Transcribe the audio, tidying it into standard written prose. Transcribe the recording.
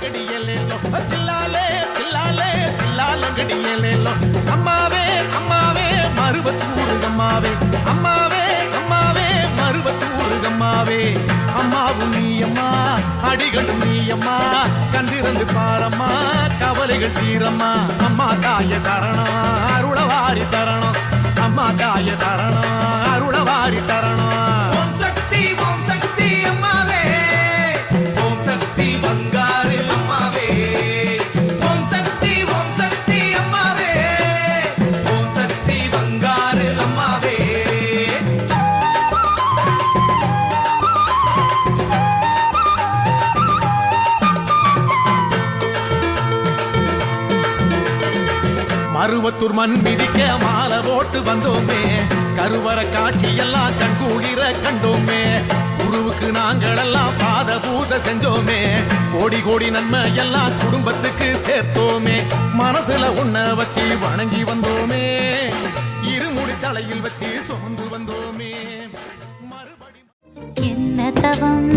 லங்கடியலேலோ தில்லாலே தில்லாலே தில்லாலங்கடியலேலோ அம்மாவே அம்மாவே மருவத்தூர் அம்மாவே அம்மாவே அம்மாவே மருவத்தூர் அம்மாவே அம்மாவும் நீ அம்மா அடிகளும் நீ அம்மா கண்டிருந்து பாரம்மா கவலைகள் தீரம்மா அம்மா தாய சரணம் அருளவாரி தரணும் அம்மா தாய சரணம் அருளவாரி தரணும் ஓம் சக்தி அம்மாவே ஓம் சக்தி பங்காரு அம்மாவே ஓம் சக்தி அம்மாவே ஓம் சக்தி பங்காரு அம்மாவே மருவத்தூர் மண் மிதிக்க மாலை போட்டு வந்தோமே கருவற காட்சி எல்லாம் கண்கூடிர கண்டோமே குருவுக்கு நாங்கள் எல்லாம் பாத பூசை செஞ்சோமே கோடி கோடி நன்மை எல்லாம் குடும்பத்துக்கு சேர்த்தோமே மனசுல உன்னை வச்சு வணங்கி வந்தோமே இருமுடி தலையில் வச்சு சுமந்து வந்தோமே என்ன தவம்